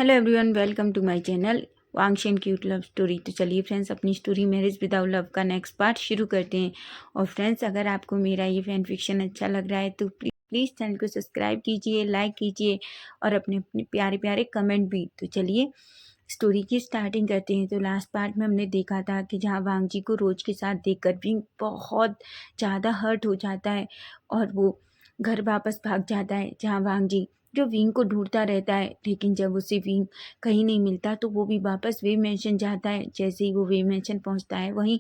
Hello everyone, welcome to my channel वांग्श and cute love story. तो चलिए friends, अपनी स्टोरी मैरिज विदाउट लव का नेक्स्ट पार्ट शुरू करते हैं। और फ्रेंड्स, अगर आपको मेरा ये फैन फिक्शन अच्छा लग रहा है तो प्लीज़ चैनल को सब्सक्राइब कीजिए, लाइक कीजिए और अपने अपने प्यारे प्यारे कमेंट भी। तो चलिए स्टोरी की स्टार्टिंग करते हैं। तो लास्ट पार्ट में हमने देखा था कि जहाँ वांग जी को रोज के साथ देखकर भी बहुत ज़्यादा हर्ट हो जाता है और वो घर वापस भाग जाता है, जहाँ वांग जी जो विंग को ढूंढता रहता है। लेकिन जब उसे विंग कहीं नहीं मिलता तो वो भी वापस वे मैंशन जाता है। जैसे ही वो वे मैंशन पहुंचता है, वहीं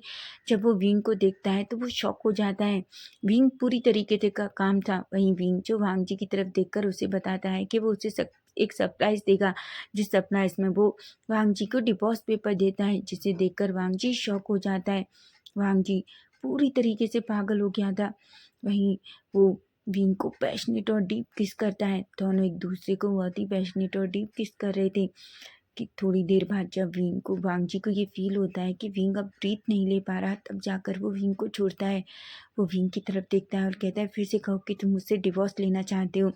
जब वो विंग को देखता है तो वो शॉक हो जाता है। विंग पूरी तरीके से का काम था। वहीं विंग जो वांग जी की तरफ देखकर उसे बताता है कि वो उसे एक सरप्राइज देगा, जिस सरप्राइज में वो वांग जी को डिवोर्स पेपर देता है, जिसे देखकर वांग जी शॉक हो जाता है। वांग जी पूरी तरीके से पागल हो गया था। वहीं वो विंग को पैशनेट और डीप किस करता है। दोनों एक दूसरे को बहुत ही पैशनेट और डीप किस कर रहे थे कि थोड़ी देर बाद जब विंग को वांग जी को ये फील होता है कि विंग अब ब्रीथ नहीं ले पा रहा, तब जाकर वो विंग को छोड़ता है। वो विंग की तरफ देखता है और कहता है, फिर से कहो कि तुम मुझसे डिवोर्स लेना चाहते हो।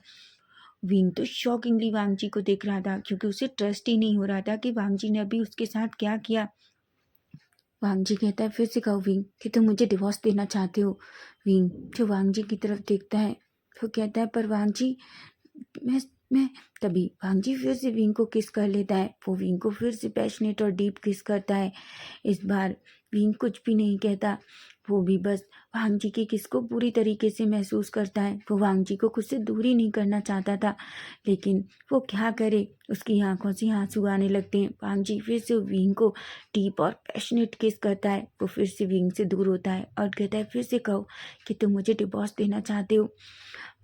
विंग तो शॉकिंगली वांग जी को देख रहा था, क्योंकि उसे ट्रस्ट ही नहीं हो रहा था कि वांग जी ने अभी उसके साथ क्या किया। वांग जी कहता है, फिर से कहो विंग कि तुम मुझे डिवोर्स देना चाहते हो। विंग जो वांग जी की तरफ देखता है वो कहता है, पर वांग जी मैं मैं तभी वांग जी फिर से विंग को किस कर लेता है। वो विंग को फिर से पैशनेट और डीप किस करता है। इस बार विंग कुछ भी नहीं कहता, वो भी बस वांग जी की किस को पूरी तरीके से महसूस करता है। वो वांग जी को खुद से दूर ही नहीं करना चाहता था, लेकिन वो क्या करे, उसकी आंखों से आंसू आने लगते हैं। वांग जी फिर से विंग को डीप और पैशनेट किस करता है। वो फिर से विंग से दूर होता है और कहता है, फिर से कहो कि तुम मुझे डिवोर्स देना चाहते हो।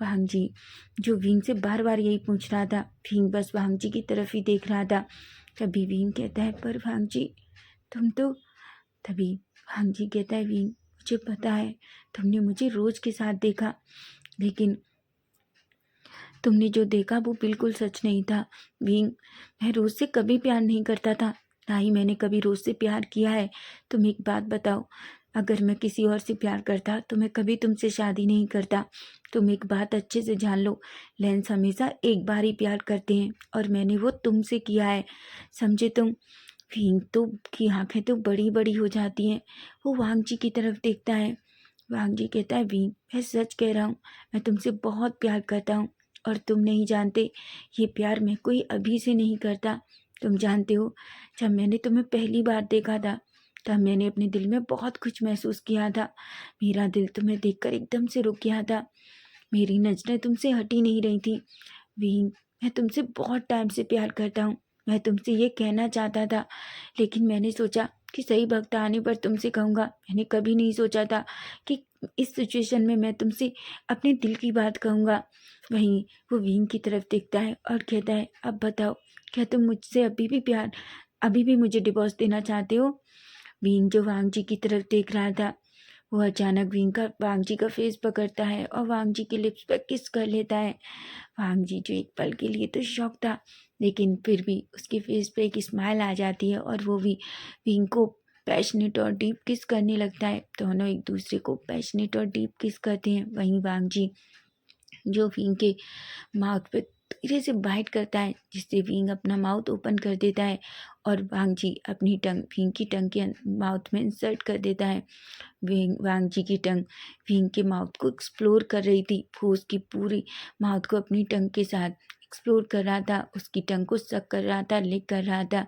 वांग जी जो विंग से बार बार यही पूछ रहा था, विंग बस वांग जी की तरफ ही देख रहा था। तभी विंग कहता है, पर वांग जी तुम तो तभी वांग जी कहता है, विंग मुझे पता है तुमने मुझे रोज के साथ देखा, लेकिन तुमने जो देखा वो बिल्कुल सच नहीं था। विंग मैं रोज से कभी प्यार नहीं करता था, ना ही मैंने कभी रोज से प्यार किया है। तुम एक बात बताओ, अगर मैं किसी और से प्यार करता तो मैं कभी तुमसे शादी नहीं करता। तुम एक बात अच्छे से जान लो, लेंस हमेशा एक बार ही प्यार करते हैं और मैंने वो तुमसे किया है, समझे तुम। विंग तो की आंखें तो बड़ी बड़ी हो जाती हैं। वो वांग जी की तरफ देखता है। वांग जी कहता है, विंग मैं सच कह रहा हूँ, मैं तुमसे बहुत प्यार करता हूँ और तुम नहीं जानते, ये प्यार मैं कोई अभी से नहीं करता। तुम जानते हो, जब मैंने तुम्हें पहली बार देखा था तब मैंने अपने दिल में बहुत कुछ महसूस किया था। मेरा दिल तुम्हें देखकर एकदम से रुक गया था, मेरी नजरें तुमसे हटी नहीं रही थी। विंग मैं तुमसे बहुत टाइम से प्यार करता हूँ, मैं तुमसे ये कहना चाहता था, लेकिन मैंने सोचा कि सही वक्त आने पर तुमसे कहूँगा। मैंने कभी नहीं सोचा था कि इस सिचुएशन में मैं तुमसे अपने दिल की बात कहूँगा। वहीं वो विंग की तरफ देखता है और कहता है, अब बताओ क्या तुम मुझसे अभी भी मुझे डिवोर्स देना चाहते हो। विंग जो वांग जी की तरफ देख रहा था, वो अचानक विंग का वांग जी का फेस पकड़ता है और वांग जी के लिप्स पर किस कर लेता है। वांग जी जो एक पल के लिए तो शॉक था, लेकिन फिर भी उसके फेस पे एक स्माइल आ जाती है और वो भी विंग को पैशनेट और डीप किस करने लगता है। दोनों एक दूसरे को पैशनेट और डीप किस करते हैं। वहीं वांग जी जो विंग के माउथ पे धीरे से बाइट करता है, जिससे विंग अपना माउथ ओपन कर देता है और वांग जी अपनी टंग विंग की टंग के माउथ में इंसर्ट कर देता है। वांग जी की टंग विंग के माउथ को एक्सप्लोर कर रही थी। वो उसकी पूरी माउथ को अपनी टंग के साथ एक्सप्लोर कर रहा था, उसकी टंग को सक कर रहा था, लिक कर रहा था।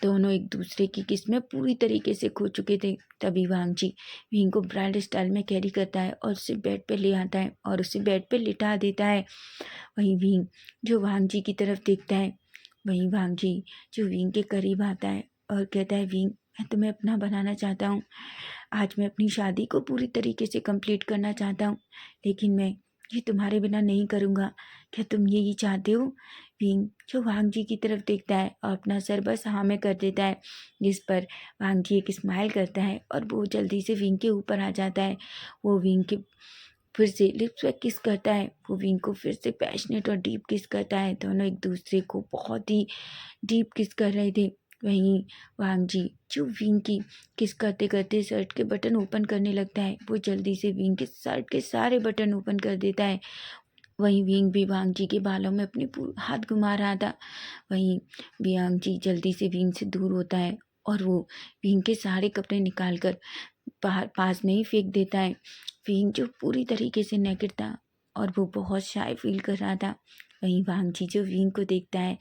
दोनों एक दूसरे की किस में पूरी तरीके से खो चुके थे। तभी वांग जी विंग को ब्राइड स्टाइल में कैरी करता है और उसे बेड पे ले आता है और उसे बेड पे लिटा देता है। वहीं विंग जो वांग जी की तरफ देखता है, वहीं वांग जी जो विंग के करीब आता है और कहता है, विंग मैं तुम्हें अपना बनाना चाहता हूँ। आज मैं अपनी शादी को पूरी तरीके से कंप्लीट करना चाहता हूँ, लेकिन मैं ये तुम्हारे बिना नहीं करूँगा। क्या तुम यही चाहते हो। विंग जो वांग जी की तरफ देखता है और अपना सर बस हाँ में कर देता है, जिस पर वांग जी एक स्माइल करता है और वो जल्दी से विंग के ऊपर आ जाता है। वो विंग के फिर से लिप्स पे किस करता है, वो विंग को फिर से पैशनेट और डीप किस करता है। दोनों एक दूसरे को बहुत ही डीप किस कर रहे थे। वहीं वांग जी जो विंग की किस करते करते शर्ट के बटन ओपन करने लगता है, वो जल्दी से विंग के शर्ट के सारे बटन ओपन कर देता है। वहीं विंग भी वांग जी के बालों में अपने हाथ घुमा रहा था। वहीं वियांग जी जल्दी से विंग से दूर होता है और वो विंग के सारे कपड़े निकाल कर बाहर पास में ही फेंक देता है। विंग जो पूरी तरीके से नेकेड था और वो बहुत शाय फील कर रहा था। वहीं वांग जी जो विंग को देखता है,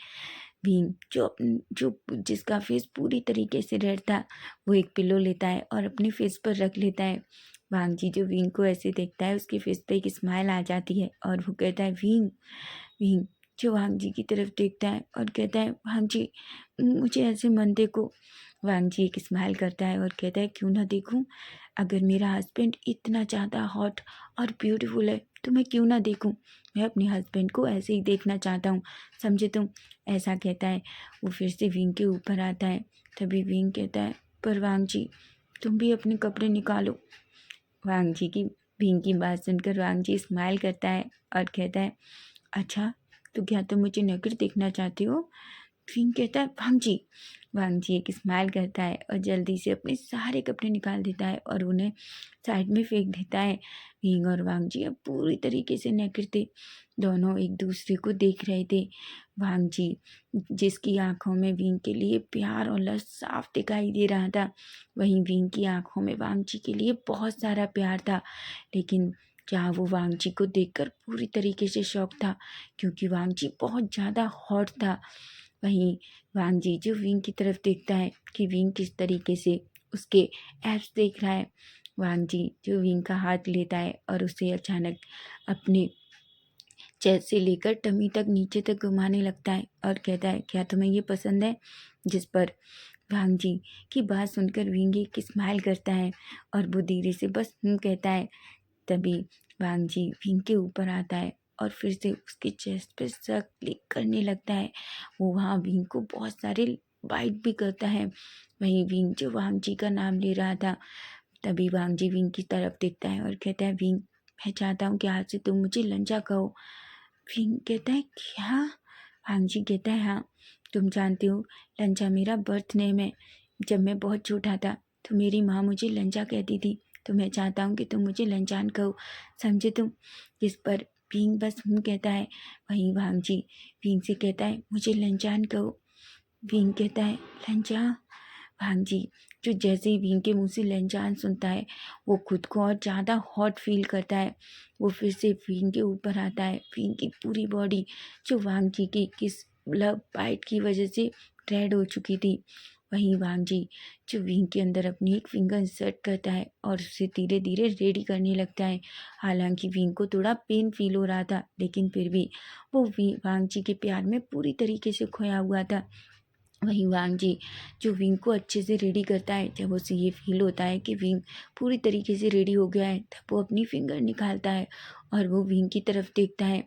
विंग जो जिसका फेस पूरी तरीके से रेड था, वो एक पिलो लेता है और अपने फेस पर रख लेता है। वांग जी जो विंग को ऐसे देखता है, उसके फेस पे एक स्माइल आ जाती है और वो कहता है विंग। विंग जो वांग जी की तरफ देखता है और कहता है वांग जी मुझे ऐसे मन देखो। वांग जी एक स्माइल करता है और कहता है क्यों ना देखूं, अगर मेरा हस्बैंड इतना ज़्यादा हॉट और ब्यूटीफुल है तो मैं क्यों ना देखूं। मैं अपने हस्बैंड को ऐसे ही देखना चाहता हूँ, समझे तुम। ऐसा कहता है। वो फिर से विंग के ऊपर आता है। तभी विंग कहता है पर वांग जी तुम भी अपने कपड़े निकालो। वांग जी की विंग की बात सुनकर वांग जी स्माइल करता है और कहता है अच्छा तो क्या तुम मुझे नेकेड देखना चाहते हो। विंग कहता है वांग जी। वांग जी एक स्माइल करता है और जल्दी से अपने सारे कपड़े निकाल देता है और उन्हें साइड में फेंक देता है। विंग और वांग जी अब पूरी तरीके से नेकेड थे। दोनों एक दूसरे को देख रहे थे। वांग जी जिसकी आंखों में विंग के लिए प्यार और लस्ट साफ दिखाई दे रहा था, वहीं विंग की आंखों में वांग जी के लिए बहुत सारा प्यार था। लेकिन क्या वो वांग जी को देखकर पूरी तरीके से शॉक था, क्योंकि वांग जी बहुत ज़्यादा हॉट था। वहीं वांग जी जो विंग की तरफ देखता है कि विंग किस तरीके से उसके एब्स देख रहा है। वांग जी जो विंग का हाथ लेता है और उसे अचानक अपने चेस्ट से लेकर टमी तक नीचे तक घुमाने लगता है और कहता है क्या तुम्हें ये पसंद है। जिस पर वांग जी की बात सुनकर विंग एक स्माइल करता है और वो धीरे से बस कहता है। तभी वांग जी विंग के ऊपर आता है और फिर से उसके चेस्ट पे सर क्लिक करने लगता है। वो वहाँ विंग को बहुत सारे बाइट भी करता है। वहीं विंग जो वांग जी का नाम ले रहा था, तभी वांग जी विंग की तरफ देखता है और कहता है विंग मैं चाहता हूँ कि आज से तुम मुझे लंजा कहो। विंग कहता है क्या। वांग जी कहता है हाँ, तुम जानते हो लंजा मेरा बर्थ नेम है। जब मैं बहुत छोटा था तो मेरी माँ मुझे लंजा कहती थी, तो मैं चाहता हूँ कि तुम मुझे लंजान कहो, समझे तुम। जिस पर विंग बस कहता है। वहीं वांग जी विंग से कहता है मुझे लंजान कहो। विंग कहता है लंजा। वांग जी जो जैसे ही विंग के मुंह से लंजान सुनता है, वो खुद को और ज़्यादा हॉट फील करता है। वो फिर से विंग के ऊपर आता है। विंग की पूरी बॉडी जो वांग जी की किस लव बाइट की वजह से रेड हो चुकी थी। वहीं वांग जी जो विंग के अंदर अपनी एक फिंगर इंसर्ट करता है और उसे धीरे धीरे रेडी करने लगता है। हालांकि विंग को थोड़ा पेन फील हो रहा था, लेकिन फिर भी वो वांग जी के प्यार में पूरी तरीके से खोया हुआ था। वहीं वांग जी जो विंग को अच्छे से रेडी करता है, जब उसे ये फील होता है कि विंग पूरी तरीके से रेडी हो गया है, तब वो अपनी फिंगर निकालता है और वो विंग की तरफ देखता है।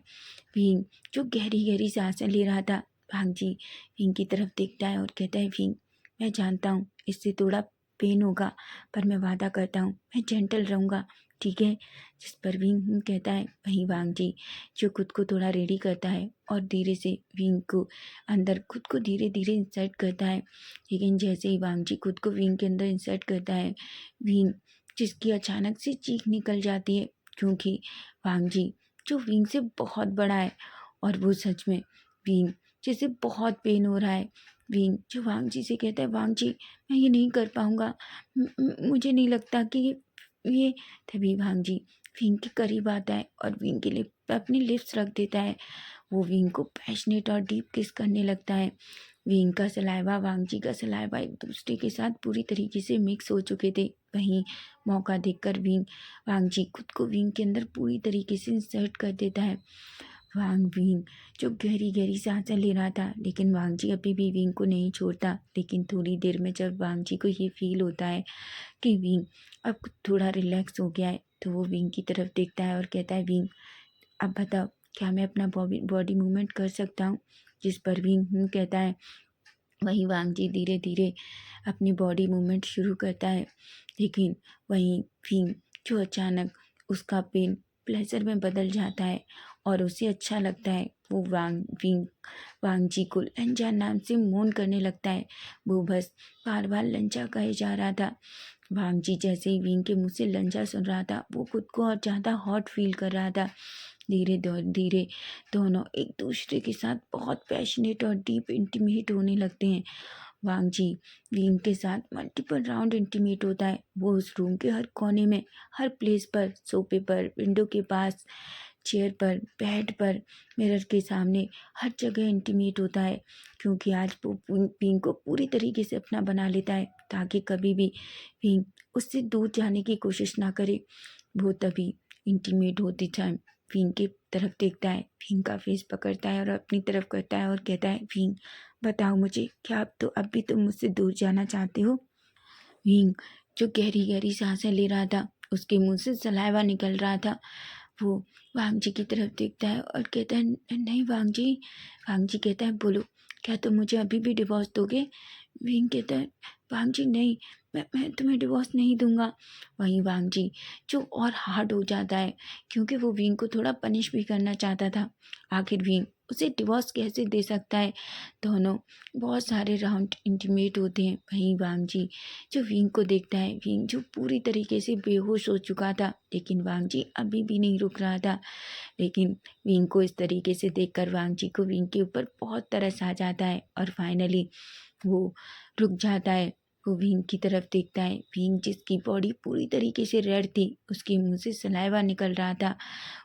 विंग जो गहरी गहरी सांसें ले रहा था, वांग जी विंग की तरफ देखता है और कहता है विंग मैं जानता हूँ इससे थोड़ा पेन होगा, पर मैं वादा करता हूँ मैं जेंटल रहूँगा, ठीक है। जिस पर विंग कहता है। वहीं वांग जी जो खुद को थोड़ा रेडी करता है और धीरे से विंग को अंदर खुद को धीरे धीरे इंसर्ट करता है। लेकिन जैसे ही वांग जी खुद को विंग के अंदर इंसर्ट करता है, विंग जिसकी अचानक से चीख निकल जाती है, क्योंकि वांग जी जो विंग से बहुत बड़ा है और वो सच में विंग जिसे बहुत पेन हो रहा है। विंग जो वांग जी से कहता है वांग जी मैं ये नहीं कर पाऊँगा, मुझे नहीं लगता कि ये तभी वांग जी विंग के करीब आता है और विंग के लिप पे अपनी लिप्स रख देता है। वो विंग को पैशनेट और डीप किस करने लगता है। विंग का सलाइवा वांग जी का सलाइवा एक दूसरे के साथ पूरी तरीके से मिक्स हो चुके थे। वहीं मौका देखकर वांग जी खुद को विंग के अंदर पूरी तरीके से इंसर्ट कर देता है। वांग विंग जो गहरी गहरी सांसें ले रहा था, लेकिन वांग जी अभी भी विंग को नहीं छोड़ता। लेकिन थोड़ी देर में जब वांग जी को ये फील होता है कि विंग अब थोड़ा रिलैक्स हो गया है, तो वो विंग की तरफ देखता है और कहता है विंग अब बताओ क्या मैं अपना बॉडी मूवमेंट कर सकता हूँ। जिस पर विंग कहता है। वहीं वांग जी धीरे धीरे अपनी बॉडी मूवमेंट शुरू करता है, लेकिन वहीं विंग जो अचानक उसका पेन प्लेजर में बदल जाता है और उसे अच्छा लगता है। वो वांग जी को लंजा नाम से मोन करने लगता है। वो बस बार बार लंजा कहे जा रहा था। वांग जी जैसे ही विंग के मुंह से लंजा सुन रहा था, वो खुद को और ज़्यादा हॉट फील कर रहा था। धीरे धीरे दोनों एक दूसरे के साथ बहुत पैशनेट और डीप इंटीमेट होने लगते हैं। वांग जी विंग के साथ मल्टीपल राउंड इंटीमेट होता है। वो उस रूम के हर कोने में, हर प्लेस पर, सोफे पर, विंडो के पास, चेयर पर, बेड पर, मिरर के सामने, हर जगह इंटीमेट होता है, क्योंकि आज वो विंग को पूरी तरीके से अपना बना लेता है ताकि कभी भी विंग उससे दूर जाने की कोशिश ना करे। वो तभी इंटीमेट होते टाइम विंग की तरफ देखता है, विंग का फेस पकड़ता है और अपनी तरफ करता है और कहता है, विंग बताओ मुझे, क्या अब भी तुम मुझसे दूर जाना चाहते हो? विंग जो गहरी गहरी सांसें ले रहा था, उसके मुंह से सलाइवा निकल रहा था, वो वांग जी की तरफ देखता है और कहता है, नहीं वांग जी। वांग जी कहता है, बोलो, क्या तुम मुझे अभी भी डिवोर्स दोगे? विंग कहता है, वांग जी नहीं, मैं तुम्हें डिवोर्स नहीं दूंगा। वहीं वांग जी जो और हार्ड हो जाता है, क्योंकि वो विंग को थोड़ा पनिश भी करना चाहता था। आखिर विंग उसे डिवोर्स कैसे दे सकता है? दोनों बहुत सारे राउंड इंटीमेट होते हैं। वहीं वांग जी जो विंग को देखता है, विंग जो पूरी तरीके से बेहोश हो चुका था, लेकिन वांग जी अभी भी नहीं रुक रहा था। लेकिन विंग को इस तरीके से देखकर वांग जी को विंग के ऊपर बहुत तरस आ जाता है और फाइनली वो रुक जाता है। वो विंग की तरफ देखता है, विंग जिसकी बॉडी पूरी तरीके से रेड थी, उसके मुंह से सलाइवा निकल रहा था,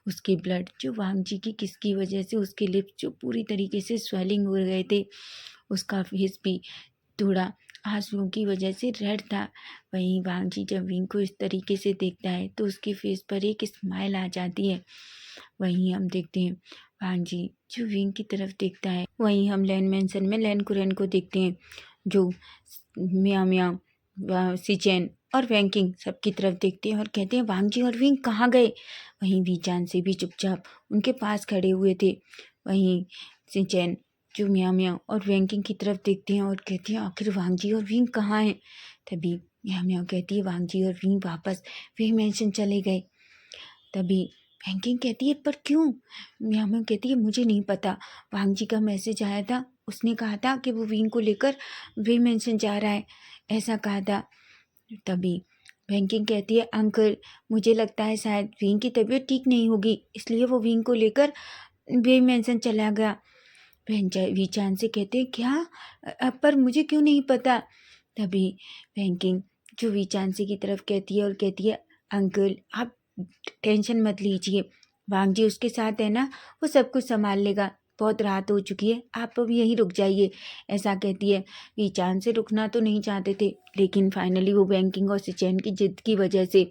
उसके ब्लड जो वांग जी की किस की वजह से उसके लिप्स जो पूरी तरीके से स्वेलिंग हो गए थे, उसका फेस भी थोड़ा आंसुओं की वजह से रेड था। वहीं वांग जी जब विंग को इस तरीके से देखता है तो उसके फेस पर एक स्माइल आ जाती है। वहीं हम देखते हैं वांग जी जो विंग की तरफ देखता है। वहीं हम लैन मैंसन में लैन कुरैन को देखते हैं, जो मियाँ मियाँ सिचेन और वैंकिंग सबकी तरफ देखते हैं और कहते हैं, वांग जी और विंग कहाँ गए? वहीं वीचान से भी चुपचाप उनके पास खड़े हुए थे। वहीं सिचेन जो मियाँ मियाँ और वैंकिंग की तरफ देखते हैं और कहते हैं, आखिर वांग जी और विंग कहाँ हैं? तभी मियाँ मियाँ कहती है, वांग जी और विंग वापस वे मैंशन चले गए। तभी वैंकिंग कहती है, पर क्यों? मियाँ मियाँ कहती है, मुझे नहीं पता, वांग जी का मैसेज आया था, उसने कहा था कि वो विंग को लेकर वे मैंशन जा रहा है, ऐसा कहा था। तभी वैंकिंग कहती है, अंकल मुझे लगता है शायद विंग की तबीयत ठीक नहीं होगी, इसलिए वो विंग को लेकर वे मैंशन चला गया। वीचान से कहते हैं, क्या? पर मुझे क्यों नहीं पता? तभी वैंकिंग जो वीचांसी की तरफ कहती है और कहती है, अंकल आप टेंशन मत लीजिए, वांग जी उसके साथ है ना, वो सब कुछ संभाल लेगा, बहुत रात हो चुकी है, आप अब यहीं रुक जाइए, ऐसा कहती है। वीचान से रुकना तो नहीं चाहते थे, लेकिन फाइनली वो बैंकिंग और सिचैन की जिद की वजह से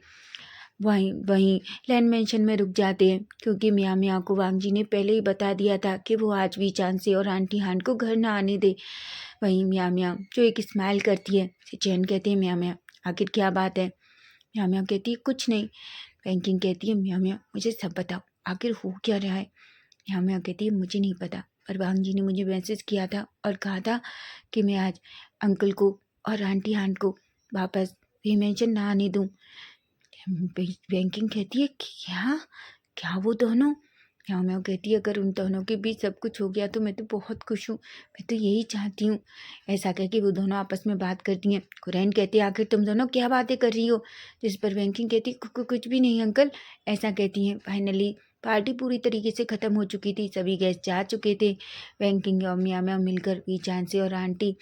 वहीं वहीं लैंड मेंशन में रुक जाते हैं, क्योंकि मियाँ मियाँ को वांग जी ने पहले ही बता दिया था कि वो आज वीचान से और आंटी हान को घर ना आने दे। वहीं मियाँ मियाँ जो एक स्माइल करती है, सिचैन कहते हैं, मियाँ मियाँ आखिर क्या बात है? मियाँ मियाँ कहती है, कुछ नहीं। बैंकिंग कहती है, मियाँ मियाँ मुझे सब बताओ, आखिर हो क्या रहा है? मियाँ मियाँ कहती है, मुझे नहीं पता, पर वांग जी ने मुझे मैसेज किया था और कहा था कि मैं आज अंकल को और आंटी हान को वापस वे मेंशन ना आने दूँ। बैंकिंग कहती है, क्या? क्या वो दोनों? मियाँ मियाँ कहती है, अगर उन दोनों के बीच सब कुछ हो गया तो मैं तो बहुत खुश हूँ, मैं तो यही चाहती हूँ। ऐसा कह के वो दोनों आपस में बात करती हैं। कुरैन कहती है, आखिर तुम दोनों क्या बातें कर रही हो? जिस पर बैंकिंग कहती है, कुछ भी नहीं अंकल, ऐसा कहती हैं। फाइनली पार्टी पूरी तरीके से ख़त्म हो चुकी थी, सभी गेस्ट जा चुके थे। बैंकिंग और मियाँ मियाँ मिलकर वीचान से और आंटी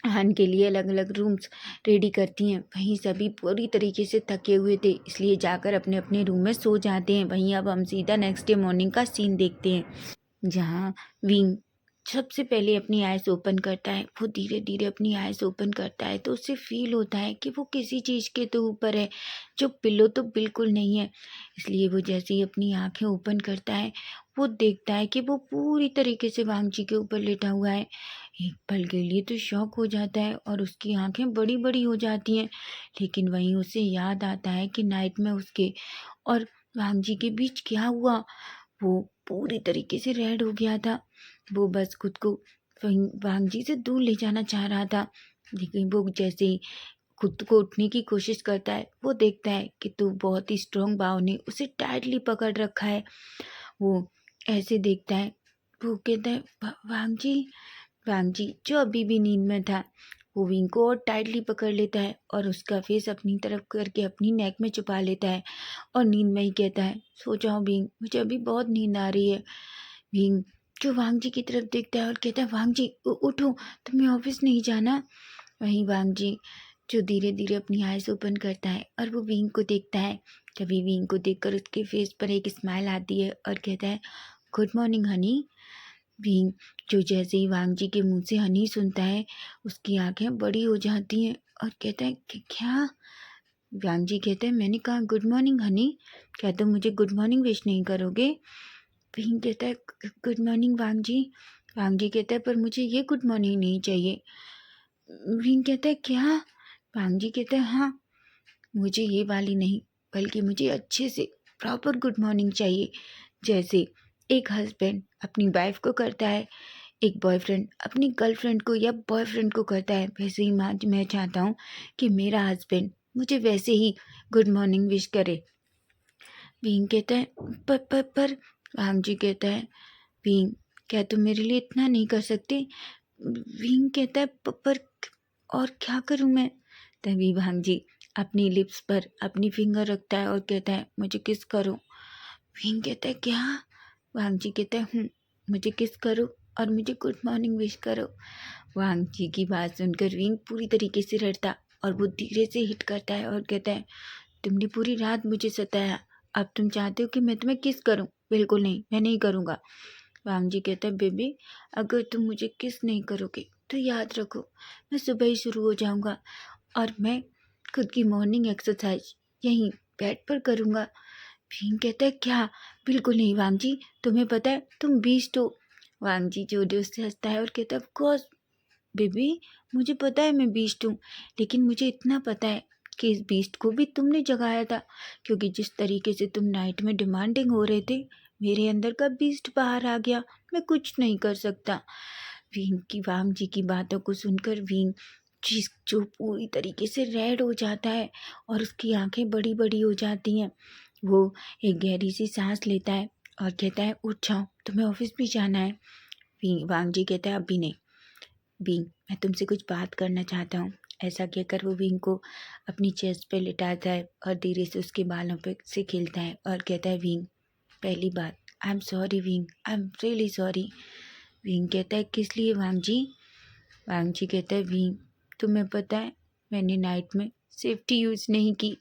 हान के लिए अलग अलग रूम्स रेडी करती हैं। वहीं सभी पूरी तरीके से थके हुए थे, इसलिए जाकर अपने अपने रूम में सो जाते हैं। वहीं अब हम सीधा नेक्स्ट डे मॉर्निंग का सीन देखते हैं, जहाँ विंग सबसे पहले अपनी आइज़ ओपन करता है। वो धीरे धीरे अपनी आइज़ ओपन करता है तो उसे फील होता है कि वो किसी चीज़ के तो ऊपर है, जो पिल्लो तो बिल्कुल नहीं है। इसलिए वो जैसे ही अपनी आंखें ओपन करता है, वो देखता है कि वो पूरी तरीके से वांग जी के ऊपर लेटा हुआ है। एक पल के लिए तो शॉक हो जाता है और उसकी आंखें बड़ी बड़ी हो जाती हैं, लेकिन वहीं उसे याद आता है कि नाइट में उसके और वांग जी के बीच क्या हुआ। वो पूरी तरीके से रेड हो गया था। वो बस खुद को वांग जी से दूर ले जाना चाह रहा था, लेकिन वो जैसे ही खुद को उठने की कोशिश करता है, वो देखता है कि तो बहुत ही स्ट्रॉन्ग बाव ने उसे टाइटली पकड़ रखा है। वो ऐसे देखता है, वो कहता है, वांग जी। वांग जी जो अभी भी नींद में था, वो विंग को और टाइटली पकड़ लेता है और उसका फेस अपनी तरफ करके अपनी नेक में छुपा लेता है और नींद में ही कहता है, सो जाओ विंग, मुझे अभी बहुत नींद आ रही है। विंग जो वांग जी की तरफ देखता है और कहता है, वांग जी उठो, तुम्हें ऑफिस नहीं जाना। वहीं वांग जी जो धीरे धीरे अपनी आइज ओपन करता है और वो विंग को देखता है। तभी विंग को देखकर उसके फेस पर एक स्माइल आती है और कहता है, गुड मॉर्निंग हनी। विंग जो जैसे ही वांग जी के मुंह से हनी सुनता है उसकी आंखें बड़ी हो जाती हैं और कहता है कि क्या। वांग जी कहते हैं, मैंने कहा गुड मॉर्निंग हनी, क्या तुम मुझे गुड मॉर्निंग विश नहीं करोगे। विंग कहता है, गुड मॉर्निंग वांग जी। वांग जी कहता है, पर मुझे ये गुड मॉर्निंग नहीं चाहिए। विंग कहता है, क्या। वांग जी कहता है, हाँ, मुझे ये वाली नहीं, बल्कि मुझे अच्छे से प्रॉपर गुड मॉर्निंग चाहिए, जैसे एक हस्बैंड अपनी वाइफ को करता है, एक बॉयफ्रेंड अपनी गर्लफ्रेंड को या बॉयफ्रेंड को करता है, वैसे ही मैं चाहता हूँ कि मेरा हस्बैंड मुझे वैसे ही गुड मॉर्निंग विश करे। विंग कहता है, पर वांग जी कहता है, विंग क्या तुम मेरे लिए इतना नहीं कर सकते। विंग कहता है, पर और क्या करूँ मैं। तभी वांग जी अपनी लिप्स पर अपनी फिंगर रखता है और कहता है, मुझे किस करो। विंग कहता है, क्या। वांग जी कहता है, मुझे किस करो और मुझे गुड मॉर्निंग विश करो। वांग जी की बात सुनकर विंग पूरी तरीके से डरता और वो धीरे से हिट करता है और कहता है, तुमने पूरी रात मुझे सताया, अब तुम चाहते हो कि मैं तुम्हें किस करूं। बिल्कुल नहीं, मैं नहीं करूँगा। वांग जी कहता है, बेबी अगर तुम मुझे किस नहीं करोगे तो याद रखो, मैं सुबह ही शुरू हो जाऊंगा और मैं खुद की मॉर्निंग एक्सरसाइज यहीं बेड पर करूँगा। भीम कहता है, क्या। बिल्कुल नहीं वांग जी, तुम्हें पता है तुम बीस्ट हो। वांग जी जोर से हंसता है और कहता है, ऑफ कोर्स बेबी, मुझे पता है मैं बीस्ट हूँ, लेकिन मुझे इतना पता है कि इस बीस्ट को भी तुमने जगाया था, क्योंकि जिस तरीके से तुम नाइट में डिमांडिंग हो रहे थे, मेरे अंदर का बीस्ट बाहर आ गया, मैं कुछ नहीं कर सकता। वांग जी की बातों को सुनकर वीन चीज जो पूरी तरीके से रेड हो जाता है और उसकी आंखें बड़ी बड़ी हो जाती हैं। वो एक गहरी सी सांस लेता है और कहता है, उठ जाओ, तुम्हें ऑफिस भी जाना है। वांग जी कहता है, अभी नहीं बींग, मैं तुमसे कुछ बात करना चाहता हूँ। ऐसा कहकर वो बींग को अपनी चेस्ट पे लिटाता है और धीरे से उसके बालों पे से खीलता है और कहता है, बींग पहली बात, I am sorry being, I am really sorry. Being कहता है, किस लिए वांग जी। वांग जी कहता है, बींग तुम्हें पता है मैंने नाइट में सेफ्टी यूज़ नहीं की।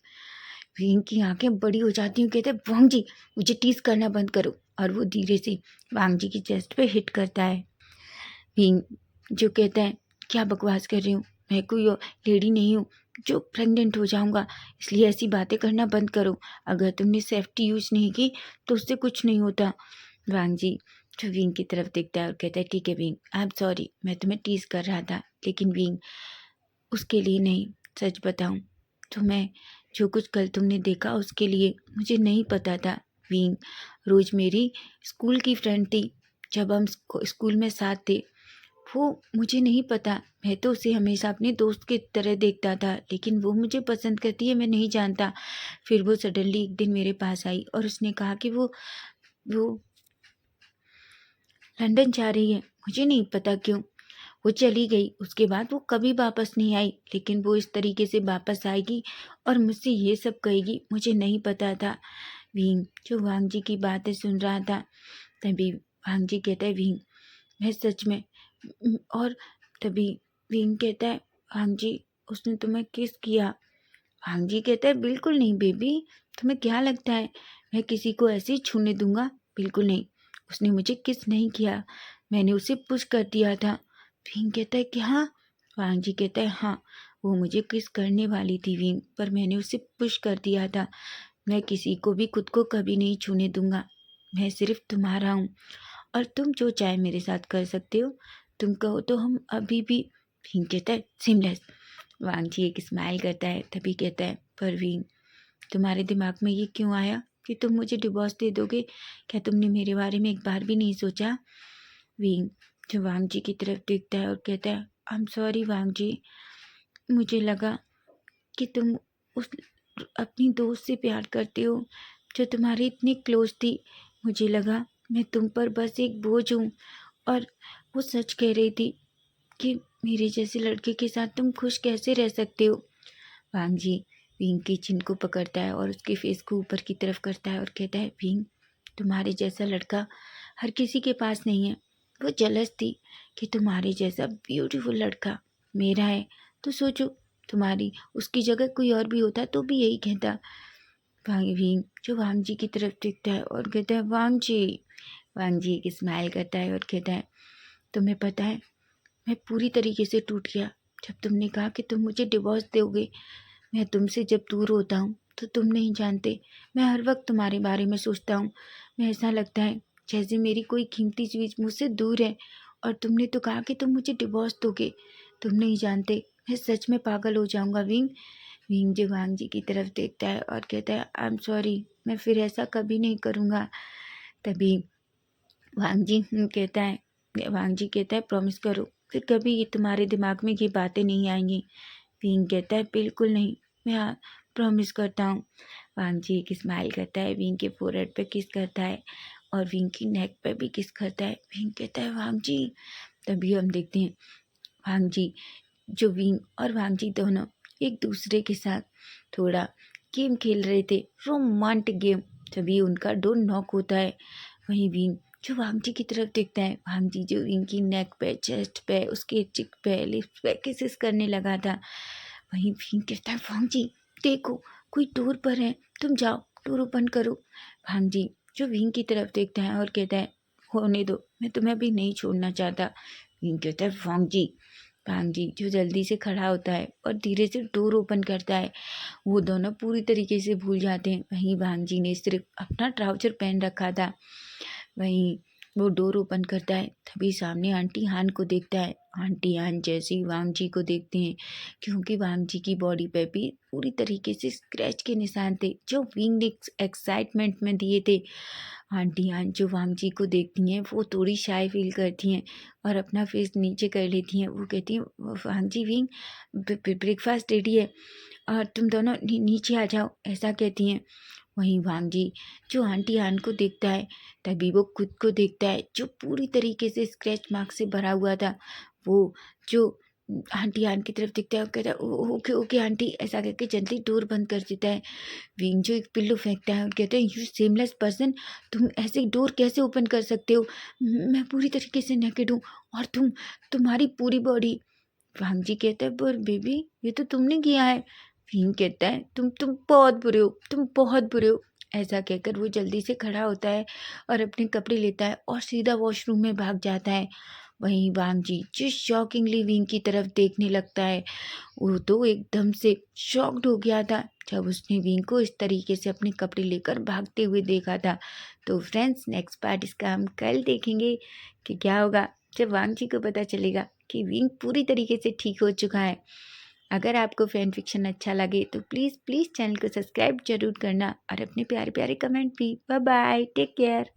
बींग की आंखें बड़ी हो जाती हैं, कहते हैं, वांग जी मुझे टीज करना बंद करो, और वो धीरे से वांग जी की चेस्ट पे हिट करता है। बींग जो कहता है, क्या बकवास कर रही हूँ, मैं कोई लेडी नहीं हूँ जो प्रेग्नेंट हो जाऊँगा, इसलिए ऐसी बातें करना बंद करो। अगर तुमने सेफ्टी यूज़ नहीं की तो उससे कुछ नहीं होता। वांग जी जो विंग की तरफ देखता है और कहता है, ठीक है विंग, आई एम सॉरी, मैं तुम्हें टीज कर रहा था, लेकिन विंग उसके लिए नहीं, सच बताऊँ तो मैं जो कुछ कल तुमने देखा उसके लिए मुझे नहीं पता था। विंग रोज मेरी स्कूल की फ्रेंड थी, जब हम स्कूल में साथ थे, वो मुझे नहीं पता, मैं तो उसे हमेशा अपने दोस्त की तरह देखता था, लेकिन वो मुझे पसंद करती है मैं नहीं जानता। फिर वो सडनली एक दिन मेरे पास आई और उसने कहा कि वो लंदन जा रही है, मुझे नहीं पता क्यों वो चली गई। उसके बाद वो कभी वापस नहीं आई, लेकिन वो इस तरीके से वापस आएगी और मुझसे ये सब कहेगी, मुझे नहीं पता था। विंग जो वांग जी की बातें सुन रहा था, तभी वांग जी कहता है, विंग मैं सच में और तभी विंग कहता है, वांग जी उसने तुम्हें किस किया। वांग जी कहता है, बिल्कुल नहीं बेबी, तुम्हें क्या लगता है मैं किसी को ऐसे ही छूने दूंगा, बिल्कुल नहीं, उसने मुझे किस नहीं किया, मैंने उसे पुश कर दिया था। विंग कहता है कि हाँ। वांग जी कहता है, हाँ, वो मुझे किस करने वाली थी विंग, पर मैंने उसे पुश कर दिया था। मैं किसी को भी खुद को कभी नहीं छूने दूंगा, मैं सिर्फ तुम्हारा हूँ और तुम जो चाहे मेरे साथ कर सकते हो, तुम कहो तो हम अभी भी। विंग कहता है, सिमलेस। वांग जी एक स्माइल करता है, तभी कहता है, पर विंग तुम्हारे दिमाग में ये क्यों आया कि तुम मुझे डिवोर्स दे दोगे, क्या तुमने मेरे बारे में एक बार भी नहीं सोचा। विंग जो वांग जी की तरफ देखता है और कहता है, आई एम सॉरी वांग जी, मुझे लगा कि तुम उस अपनी दोस्त से प्यार करते हो जो तुम्हारी इतनी क्लोज थी, मुझे लगा मैं तुम पर बस एक बोझ हूँ। और वो सच कह रही थी, कि मेरे जैसे लड़के के साथ तुम खुश कैसे रह सकते हो। वांग जी विंग की चिन को पकड़ता है और उसके फेस को ऊपर की तरफ करता है और कहता है, विंग तुम्हारे जैसा लड़का हर किसी के पास नहीं है। वो जलस थी कि तुम्हारे जैसा ब्यूटीफुल लड़का मेरा है। तो सोचो, तुम्हारी उसकी जगह कोई और भी होता तो भी यही कहता। विंग जो वांग जी की तरफ देखता है और कहता है, वांग जी एक स्माइल करता है और कहता है, तुम्हें पता है मैं पूरी तरीके से टूट गया जब तुमने कहा कि तुम मुझे डिवोर्स दोगे। मैं तुमसे जब दूर होता हूँ तो तुम नहीं जानते, मैं हर वक्त तुम्हारे बारे में सोचता हूँ। मैं ऐसा लगता है जैसे मेरी कोई कीमती चीज़ मुझसे दूर है। और तुमने तो कहा कि तुम मुझे डिवोर्स दोगे। तुम नहीं जानते, मैं सच में पागल हो जाऊँगा विंग। विंग जो वांग जी की तरफ देखता है और कहता है, आई एम सॉरी, मैं फिर ऐसा कभी नहीं करूँगा। तभी वांग जी कहता है, प्रॉमिस करो फिर कभी ये तुम्हारे दिमाग में ये बातें नहीं आएंगी। विंग कहता है, बिल्कुल नहीं, मैं प्रॉमिस करता हूँ। वांग जी एक स्माइल करता है, विंग के फोरहेड पे किस करता है और विंग की नेक पे भी किस करता है। विंग कहता है, वांग जी। तभी हम देखते हैं वांग जी जो विंग और वांग जी दोनों एक दूसरे के साथ थोड़ा गेम खेल रहे थे, रोमांटिक गेम। तभी उनका डोर नॉक होता है। वहीं विंग जो वांग जी की तरफ देखता है, वांग जी जो विंग की नेक पे, चेस्ट पे, उसके चिक पे, लिप्स पे किसेस करने लगा था। वहीं विंग कहता है, वांग जी देखो कोई डोर पर है, तुम जाओ डोर ओपन करो। वांग जी जो विंग की तरफ देखता है और कहता है, होने दो, मैं तुम्हें अभी नहीं छोड़ना चाहता। विंग कहता है, वांग जी जो जल्दी से खड़ा होता है और धीरे से डोर ओपन करता है। वो दोनों पूरी तरीके से भूल जाते हैं। वहीं वांग जी ने सिर्फ अपना ट्राउजर पहन रखा था। वहीं वो डोर ओपन करता है, तभी सामने आंटी हान को देखता है। आंटी हान जैसे ही वांग जी को देखते हैं, क्योंकि वांग जी की बॉडी पे भी पूरी तरीके से स्क्रैच के निशान थे जो विंग ने एक्साइटमेंट में दिए थे। आंटी हान जो वांग जी को देखती हैं वो थोड़ी शाय फील करती हैं और अपना फेस नीचे कर लेती हैं। वो कहती हैं, वांग जी, विंग ब्रेकफास्ट रेडी है और तुम दोनों नीचे आ जाओ, ऐसा कहती हैं। वहीं वांग जी जो आंटी हान को देखता है, तभी वो खुद को देखता है जो पूरी तरीके से स्क्रैच मार्क से भरा हुआ था। वो जो आंटी हान की तरफ देखता है और कहता है, ओके ओके आंटी, ऐसा कहकर जल्दी डोर बंद कर देता है। विंग जो एक पिल्लो फेंकता है और कहते हैं, यू सेमलेस पर्सन, तुम ऐसे डोर कैसे ओपन कर सकते हो? मैं पूरी तरीके से नेकेड हूँ और तुम्हारी पूरी बॉडी। वांग जी कहता है, पर बेबी ये तो तुमने किया है। विंग कहता है, तुम बहुत बुरे हो, तुम बहुत बुरे हो। ऐसा कहकर वो जल्दी से खड़ा होता है और अपने कपड़े लेता है और सीधा वॉशरूम में भाग जाता है। वहीं वांग जी जो शॉकिंगली विंग की तरफ देखने लगता है, वो तो एकदम से शॉक्ड हो गया था जब उसने विंग को इस तरीके से अपने कपड़े लेकर भागते हुए देखा था। तो फ्रेंड्स, नेक्स्ट पार्ट इसका हम कल देखेंगे कि क्या होगा जब वांग जी को पता चलेगा कि विंग पूरी तरीके से ठीक हो चुका है। अगर आपको फैन फिक्शन अच्छा लगे तो प्लीज़ चैनल को सब्सक्राइब जरूर करना और अपने प्यारे प्यारे कमेंट भी। Bye bye, take care.